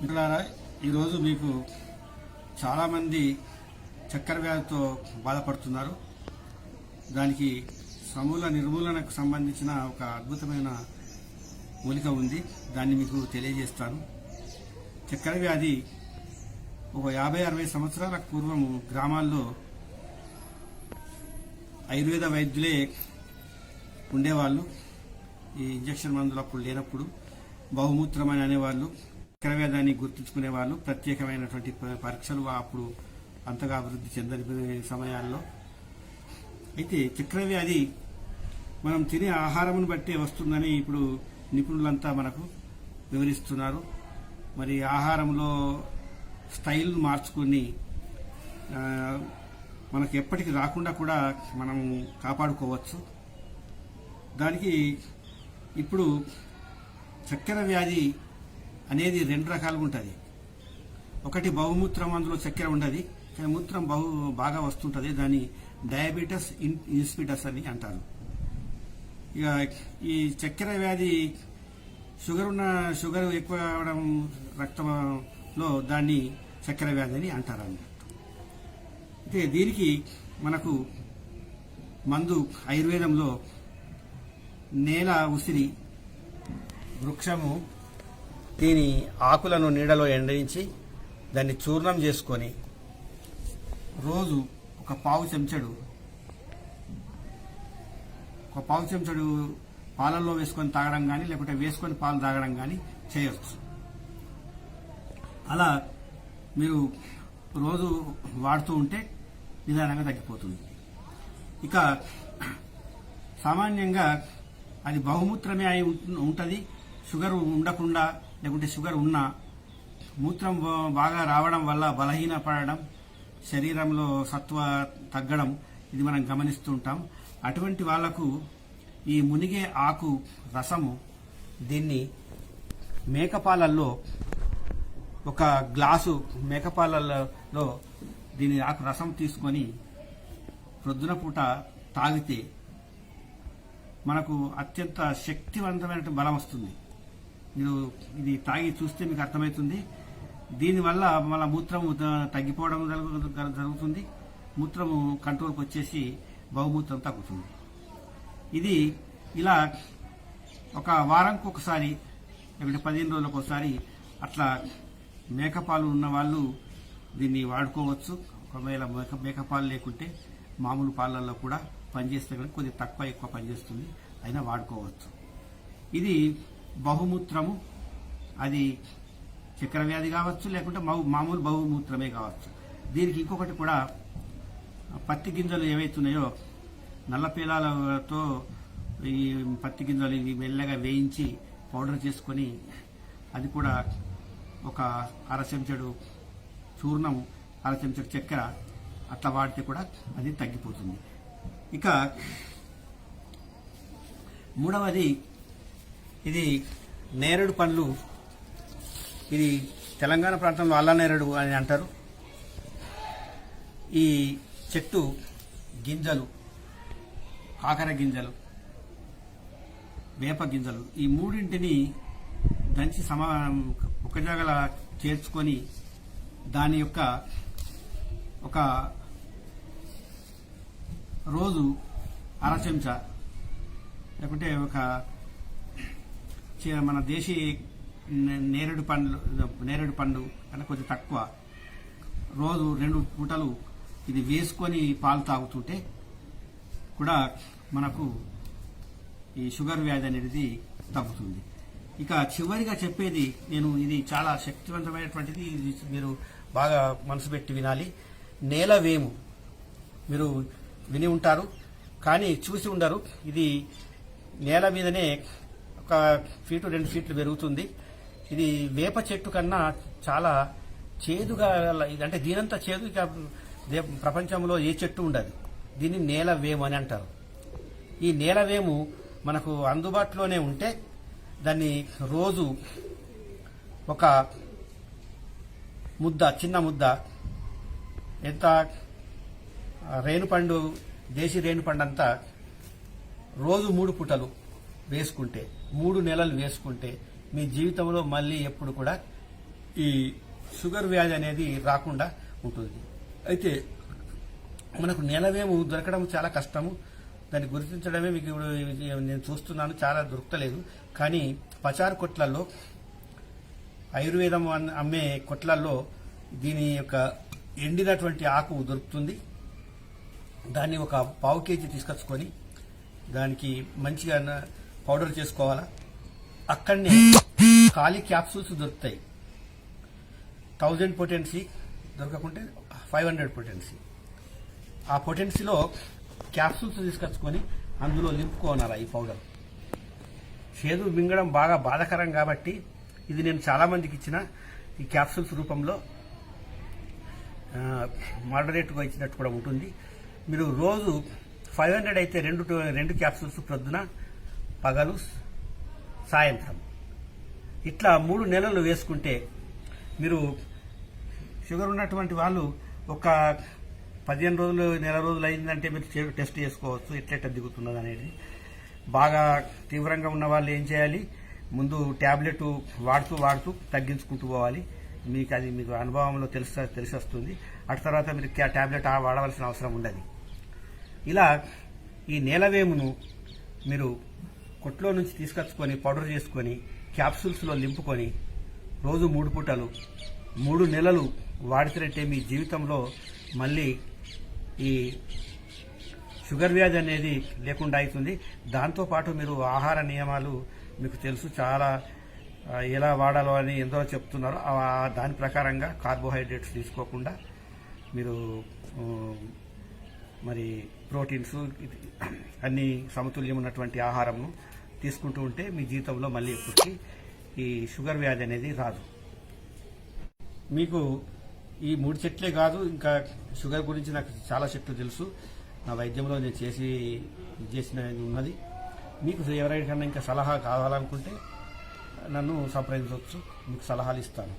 మిత్రులారా, ఈరోజు మీకు చాలామంది చక్కెర వ్యాధితో బాధపడుతున్నారు. దానికి సమూల నిర్మూలనకు సంబంధించిన ఒక అద్భుతమైన మూలిక ఉంది. దాన్ని మీకు తెలియజేస్తాను. చక్కెర వ్యాధి ఒక 50-60 సంవత్సరాల పూర్వం గ్రామాల్లో ఆయుర్వేద వైద్యులే ఉండేవాళ్ళు. ఈ ఇంజక్షన్ మందులు అప్పుడు లేనప్పుడు బహుమూత్రం అని అనేవాళ్ళు. చక్కెర వ్యాధిని గుర్తుంచుకునేవాళ్ళు. ప్రత్యేకమైనటువంటి పరీక్షలు అప్పుడు అంతగా అభివృద్ధి చెందని సమయాల్లో. అయితే చక్కెర వ్యాధి మనం తినే ఆహారమును బట్టే వస్తుందని ఇప్పుడు నిపుణులంతా మనకు వివరిస్తున్నారు. మరి ఆహారంలో స్టైల్ మార్చుకుని మనకు ఎప్పటికి రాకుండా కూడా మనం కాపాడుకోవచ్చు. దానికి ఇప్పుడు చక్కెర వ్యాధి అనేది 2 రకాలుగా ఉంటుంది. ఒకటి బహుమూత్రం, అందులో చక్కెర ఉండదు కానీ మూత్రం బాగా వస్తుంటుంది. దాన్ని డయాబెటిస్ ఇన్సిపిటస్ అని అంటారు. ఇక ఈ చక్కెర వ్యాధి షుగర్ ఎక్కువ అవడం రక్తంలో దాన్ని చక్కెర వ్యాధి అని అంటారు అన్నట్టు. అయితే దీనికి మనకు మందు ఆయుర్వేదంలో నేల ఉసిరి వృక్షము దీని ఆకులను నీడలో ఎండరించి దాన్ని చూర్ణం చేసుకొని రోజు ఒక పావు చెంచడు పాలల్లో వేసుకొని తాగడం కానీ లేకుంటే వేసుకొని పాలు తాగడం కానీ చేయవచ్చు. అలా మీరు రోజు వాడుతూ ఉంటే నిదానంగా తగ్గిపోతుంది. ఇక సామాన్యంగా అది బహుమూత్రమే అయి ఉంటుంది. షుగర్ ఉండకుండా లేకుంటే షుగర్ ఉన్నా మూత్రం బాగా రావడం వల్ల బలహీనపడడం, శరీరంలో సత్వ తగ్గడం ఇది మనం గమనిస్తూ ఉంటాం. అటువంటి వాళ్లకు ఈ మునిగే ఆకు రసము దీన్ని మేకపాలల్లో ఒక గ్లాసు మేకపాలల్లో దీని ఆకు రసం తీసుకొని ప్రొద్దున పూట తాగితే మనకు అత్యంత శక్తివంతమైన బలం వస్తుంది. మీరు ఇది తాగి చూస్తే మీకు అర్థమవుతుంది. దీనివల్ల మన మూత్రం తగ్గిపోవడం జరుగుతుంది. మూత్రము కంట్రోల్కి వచ్చేసి బహుమూత్రం తగ్గుతుంది. ఇది ఇలా ఒక వారానికి ఒకసారి లేకుంటే 15 రోజులకు ఒకసారి అట్లా మేకపాలు ఉన్న వాళ్ళు దీన్ని వాడుకోవచ్చు. ఒకవేళ మేకపాలు లేకుంటే మామూలు పాలల్లో కూడా పనిచేస్తే కానీ కొద్దిగా తక్కువ ఎక్కువ పనిచేస్తుంది, అయినా వాడుకోవచ్చు. ఇది బహుమూత్రము, అది చక్కెర వ్యాధి కావచ్చు లేకుంటే మామూలు బహుమూత్రమే కావచ్చు. దీనికి ఇంకొకటి కూడా పత్తి గింజలు ఏవైతున్నాయో నల్ల పేలాలతో ఈ పత్తి గింజలు ఇవి మెల్లగా వేయించి పౌడర్ చేసుకొని అది కూడా ఒక 1/2 చెంచాడు చూర్ణం, 1/2 చెంచాడు చక్కెర అట్లా వాడితే కూడా అది తగ్గిపోతుంది. ఇక మూడవది ఇది నేరేడు పండ్లు. ఇది తెలంగాణ ప్రాంతంలో అల్ల నేరేడు అని అంటారు. ఈ చెట్టు గింజలు, కాకర గింజలు, వేప గింజలు ఈ మూడింటిని దంచి ఒక జాగల చేర్చుకొని దాని యొక్క ఒక రోజు 1/2 చెంచా లేకుంటే ఒక మన దేశీ నేరేడు పండు కన్నా కొంచెం తక్కువ రోజు 2 పూటలు ఇది వేసుకొని పాలు తాగుతుంటే కూడా మనకు ఈ షుగర్ వ్యాధి అనేది తగ్గుతుంది. ఇక చివరిగా చెప్పేది నేను, ఇది చాలా శక్తివంతమైనటువంటిది, ఇది మీరు బాగా మనసు పెట్టి వినాలి. నేలవేము మీరు విని ఉంటారు కానీ చూసి ఉండరు. ఇది నేల మీదనే 1 ఫీటు 2 ఫీట్లు పెరుగుతుంది. ఇది వేప చెట్టు కన్నా చాలా చేదుగా, అంటే దీనంతా చేదు ఇక ప్రపంచంలో ఏ చెట్టు ఉండదు. దీన్ని నేలవేము అని అంటారు. ఈ నేలవేము మనకు అందుబాటులోనే ఉంటే దాన్ని రోజు ఒక ముద్ద, చిన్న ముద్ద, ఎంత రేణుపండు, దేశీ రేణుపండు అంతా రోజు 3 పూటలు వేసుకుంటే 3 నెలలు వేసుకుంటే మీ జీవితంలో మళ్ళీ ఎప్పుడు కూడా ఈ షుగర్ వ్యాధి అనేది రాకుండా ఉంటుంది. అయితే మనకు నెలవేము దొరకడం చాలా కష్టము. దాన్ని గుర్తించడమే మీకు ఇప్పుడు నేను చూస్తున్నాను, చాలా దొరకలేదు. కానీ పచారు కొట్లల్లో, ఆయుర్వేదం అమ్మే కొట్లల్లో దీని యొక్క ఎండినటువంటి ఆకు దొరుకుతుంది. దాన్ని ఒక పావు కేజీ తీసుకొచ్చుకొని దానికి మంచిగా పౌడర్ చేసుకోవాలా. అక్కడనే ఖాళీ క్యాప్సూల్స్ దొరుకుతాయి. 1000 పొటెన్సీ దొరకకుంటే 500 పొటెన్సీ. ఆ పొటెన్సీలో క్యాప్సూల్స్ తీసుకొచ్చుకొని అందులో నింపుకోనాలా ఈ పౌడర్. చేదు మింగడం బాగా బాధాకరం కాబట్టి ఇది నేను చాలా మందికి ఇచ్చిన ఈ క్యాప్సూల్స్ రూపంలో మోడరేట్గా ఇచ్చినట్టు కూడా ఉంటుంది. మీరు రోజు 500 అయితే రెండు క్యాప్సూల్స్ ప్రొద్దున, పగలు, సాయంత్రం ఇట్లా 3 నెలలు వేసుకుంటే మీరు షుగర్ ఉన్నటువంటి వాళ్ళు ఒక 15 రోజులు, నెల రోజులు అయిందంటే మీరు టెస్ట్ చేసుకోవచ్చు ఎట్లెట్లా దిగుతున్నది అనేది. బాగా తీవ్రంగా ఉన్న వాళ్ళు ఏం చేయాలి, ముందు ట్యాబ్లెట్ వాడుతూ తగ్గించుకుంటూ పోవాలి. మీకు అనుభవంలో తెలిసి వస్తుంది. అటు తర్వాత మీరు ట్యాబ్లెట్ వాడవలసిన అవసరం ఉండదు. ఇలా ఈ నేలవేమును మీరు కొట్లో నుంచి తీసుకొచ్చుకొని పౌడర్ చేసుకొని క్యాప్సూల్స్లో నింపుకొని రోజు 3 పూటలు 3 నెలలు వాడితే మీ జీవితంలో మళ్ళీ ఈ షుగర్ వ్యాధి అనేది లేకుండా అవుతుంది. దాంతోపాటు మీరు ఆహార నియమాలు మీకు తెలుసు, చాలా ఎలా వాడాలో అని ఎంతో చెప్తున్నారు. దాని ప్రకారంగా కార్బోహైడ్రేట్స్ తీసుకోకుండా మీరు మరి ప్రోటీన్స్ అన్ని సమతుల్యం ఉన్నటువంటి ఆహారంను తీసుకుంటూ ఉంటే మీ జీవితంలో మళ్ళీ ఎప్పటికీ ఈ షుగర్ వ్యాధి అనేది రాదు. మీకు ఈ 3 చెట్లే కాదు, ఇంకా షుగర్ గురించి నాకు చాలా చెట్లు తెలుసు. నా వైద్యంలో నేను చేసినది ఉన్నది. మీకు ఎవరికైనా ఇంకా సలహా కావాలనుకుంటే నన్ను సంప్రదించవచ్చు, మీకు సలహాలు ఇస్తాను.